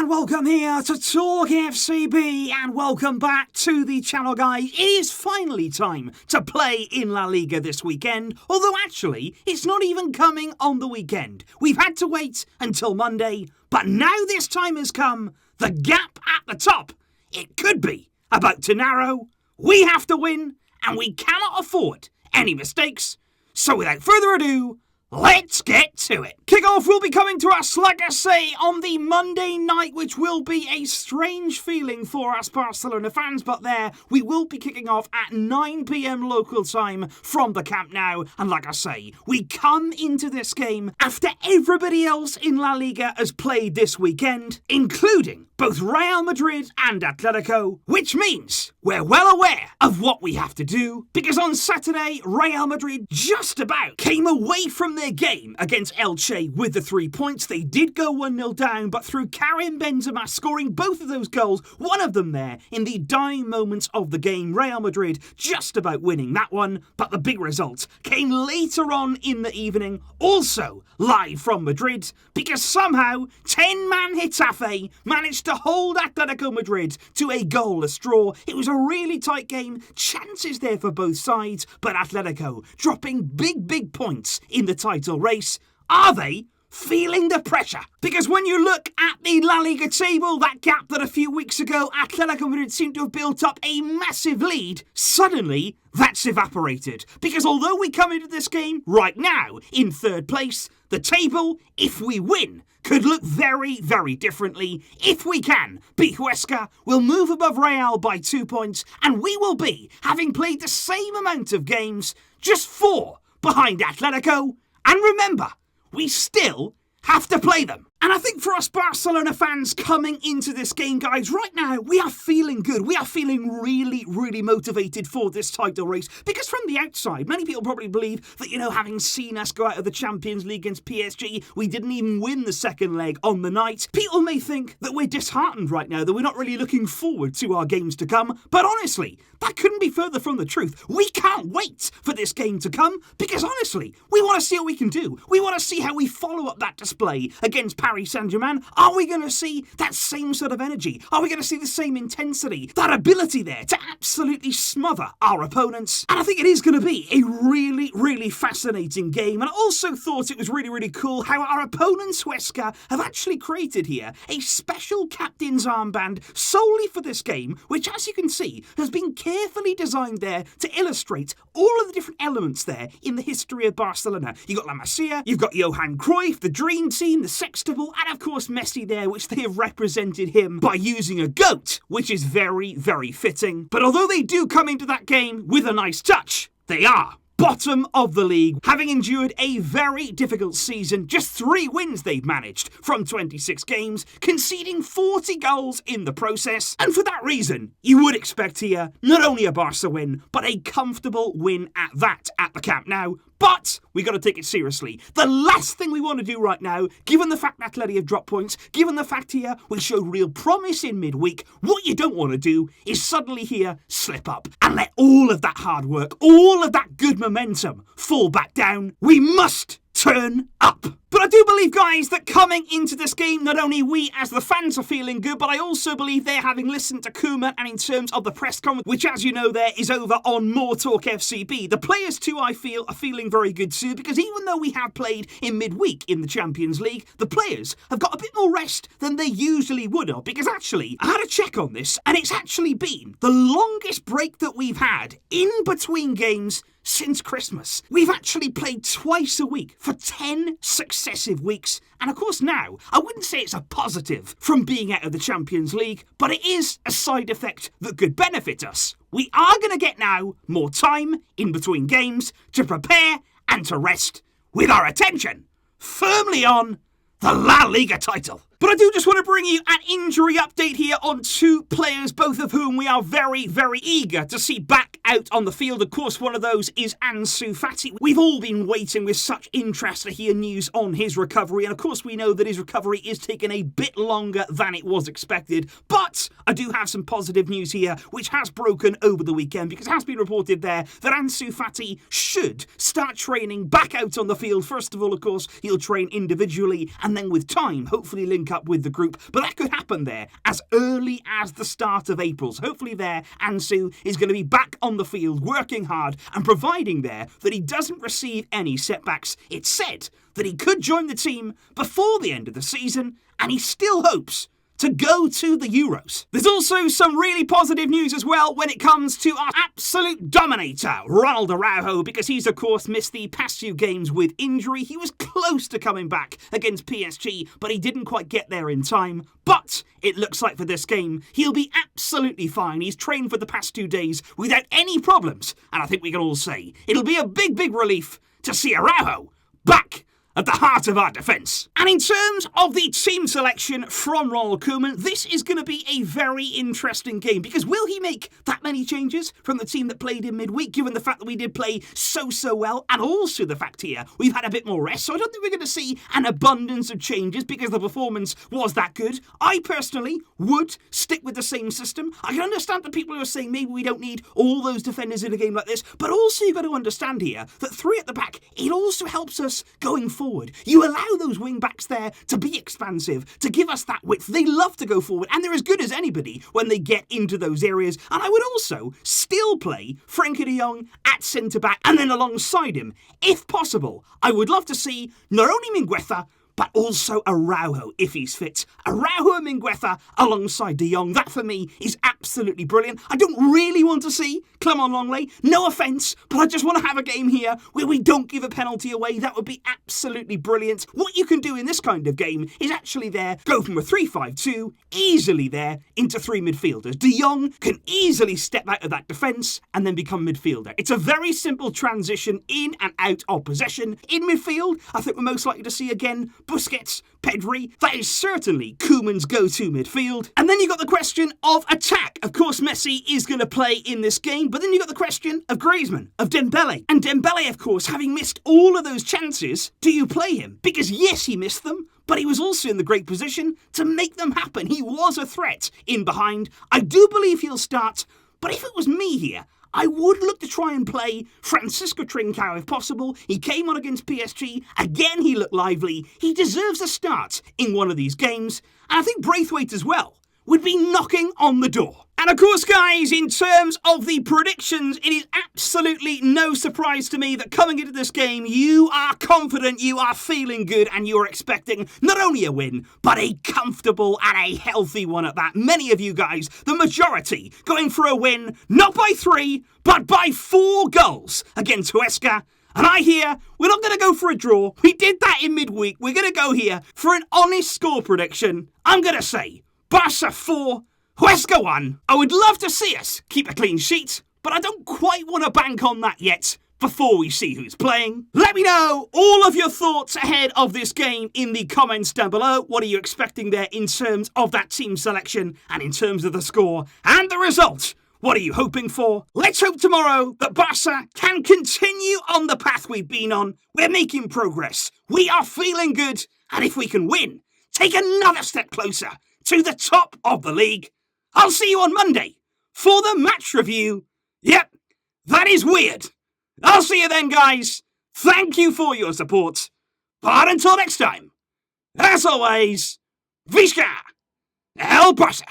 and welcome here to Talk FCB, and welcome back to the channel, guys. It is finally time to play in La Liga this weekend, although actually it's not even coming on the weekend. We've had to wait until Monday, but now this time has come. The gap at the top, it could be about to narrow. We have to win, and we cannot afford any mistakes. So without further ado, let's get to it. Kickoff will be coming to us, like I say, on the Monday night, which will be a strange feeling for us Barcelona fans, but there, we will be kicking off at 9 PM local time from the Camp Nou. And like I say, we come into this game after everybody else in La Liga has played this weekend, including both Real Madrid and Atletico, which means we're well aware of what we have to do, because on Saturday, Real Madrid just about came away from their game against Elche with the 3 points. They did go 1-0 down, but through Karim Benzema scoring both of those goals, one of them there in the dying moments of the game, Real Madrid just about winning that one. But the big result came later on in the evening, also live from Madrid, because somehow 10-man Getafe managed to hold Atletico Madrid to a goalless draw. It was a really tight game, chances there for both sides, but Atletico dropping big points in the title race. Are they feeling the pressure? Because when you look at the La Liga table, that gap that a few weeks ago Atletico Madrid seemed to have built up a massive lead, suddenly that's evaporated. Because although we come into this game right now in third place, the table, if we win, could look very differently. If we can beat Huesca, we'll move above Real by 2 points, and we will be, having played the same amount of games, just 4 behind Atletico. And remember, we still have to play them. And I think for us Barcelona fans coming into this game, guys, right now, we are feeling good. We are feeling really motivated for this title race. Because from the outside, many people probably believe that, having seen us go out of the Champions League against PSG, we didn't even win the second leg on the night. People may think that we're disheartened right now, that we're not really looking forward to our games to come. But honestly, that couldn't be further from the truth. We can't wait for this game to come, because honestly, we want to see what we can do. We want to see how we follow up that display against Paris Saint-Germain. Are we going to see that same sort of energy? Are we going to see the same intensity, that ability there to absolutely smother our opponents? And I think it is going to be a really fascinating game. And I also thought it was really cool how our opponents, Huesca, have actually created here a special captain's armband solely for this game, which, as you can see, has been carefully designed there to illustrate all of the different elements there in the history of Barcelona. You've got La Masia, you've got Johan Cruyff, the Dream Team, the Sextuple, and of course Messi there, which they have represented him by using a goat, which is very fitting. But although they do come into that game with a nice touch, they are bottom of the league, having endured a very difficult season. Just 3 wins they've managed from 26 games, conceding 40 goals in the process. And for that reason, you would expect here not only a Barca win, but a comfortable win at that at the Camp Nou. But we got to take it seriously. The last thing we want to do right now, given the fact that Atleti have dropped points, given the fact here we showed real promise in midweek, what you don't want to do is suddenly here slip up and let all of that hard work, all of that good momentum fall back down. We must turn up. But I do believe, guys, that coming into this game, not only we as the fans are feeling good, but I also believe they're having listened to Koeman, and in terms of the press conference, which, as you know, there is over on More Talk FCB, the players too, I feel, are feeling very good too, because even though we have played in midweek in the Champions League, the players have got a bit more rest than they usually would have, because actually, I had a check on this, and it's actually been the longest break that we've had in between games since Christmas. We've actually played twice a week for 10 successive weeks. And of course now, I wouldn't say it's a positive from being out of the Champions League, but it is a side effect that could benefit us. We are going to get now more time in between games to prepare and to rest, with our attention firmly on the La Liga title. But I do just want to bring you an injury update here on 2 players, both of whom we are very eager to see back out on the field. Of course, one of those is Ansu Fati. We've all been waiting with such interest to hear news on his recovery, and of course we know that his recovery is taking a bit longer than it was expected. But I do have some positive news here, which has broken over the weekend, because it has been reported there that Ansu Fati should start training back out on the field. First of all, of course, he'll train individually, and then with time, hopefully link sync up with the group, but that could happen there as early as the start of April. So hopefully there, Ansu is going to be back on the field, working hard, and providing there that he doesn't receive any setbacks. It's said that he could join the team before the end of the season, and he still hopes to go to the Euros. There's also some really positive news as well when it comes to our absolute dominator, Ronald Araujo, because he's of course missed the past few games with injury. He was close to coming back against PSG, but he didn't quite get there in time. But it looks like for this game, he'll be absolutely fine. He's trained for the past 2 days without any problems, and I think we can all say it'll be a big, big relief to see Araujo back at the heart of our defence. And in terms of the team selection from Ronald Koeman, this is going to be a very interesting game, because will he make that many changes from the team that played in midweek, given the fact that we did play so well, and also the fact here we've had a bit more rest, so I don't think we're going to see an abundance of changes because the performance was that good. I personally would stick with the same system. I can understand the people who are saying maybe we don't need all those defenders in a game like this, but also you've got to understand here that 3 at the back, it also helps us going forward. You allow those wing backs there to be expansive, to give us that width. They love to go forward, and they're as good as anybody when they get into those areas. And I would also still play Frenkie de Jong at centre-back, and then alongside him, if possible, I would love to see not only Mingueza, but also Araujo if he's fit. Araujo and Mingueza alongside de Jong. That for me is absolutely brilliant. I don't really want to see Clement Lenglet. No offence, but I just want to have a game here where we don't give a penalty away. That would be absolutely brilliant. What you can do in this kind of game is actually there, go from a 3-5-2, easily there, into 3 midfielders. De Jong can easily step out of that defence and then become midfielder. It's a very simple transition in and out of possession. In midfield, I think we're most likely to see again Busquets, Pedri. That is certainly Koeman's go-to midfield. And then you got the question of attack. Of course, Messi is going to play in this game, but then you got the question of Griezmann, of Dembele. And Dembele, of course, having missed all of those chances, do you play him? Because yes, he missed them, but he was also in the great position to make them happen. He was a threat in behind. I do believe he'll start, but if it was me here, I would look to try and play Francisco Trincao if possible. He came on against PSG. Again, he looked lively. He deserves a start in one of these games. And I think Braithwaite as well would be knocking on the door. And of course, guys, in terms of the predictions, it is absolutely no surprise to me that coming into this game, you are confident, you are feeling good, and you are expecting not only a win, but a comfortable and a healthy one at that. Many of you guys, the majority, going for a win, not by 3, but by 4 goals against Huesca. And I hear we're not going to go for a draw. We did that in midweek. We're going to go here for an honest score prediction. I'm going to say Barça 4, Huesca 1. I would love to see us keep a clean sheet, but I don't quite want to bank on that yet before we see who's playing. Let me know all of your thoughts ahead of this game in the comments down below. What are you expecting there in terms of that team selection and in terms of the score and the result? What are you hoping for? Let's hope tomorrow that Barca can continue on the path we've been on. We're making progress. We are feeling good. And if we can win, take another step closer to the top of the league. I'll see you on Monday for the match review. Yep, that is weird. I'll see you then, guys. Thank you for your support. But until next time, as always, Visca El Barça.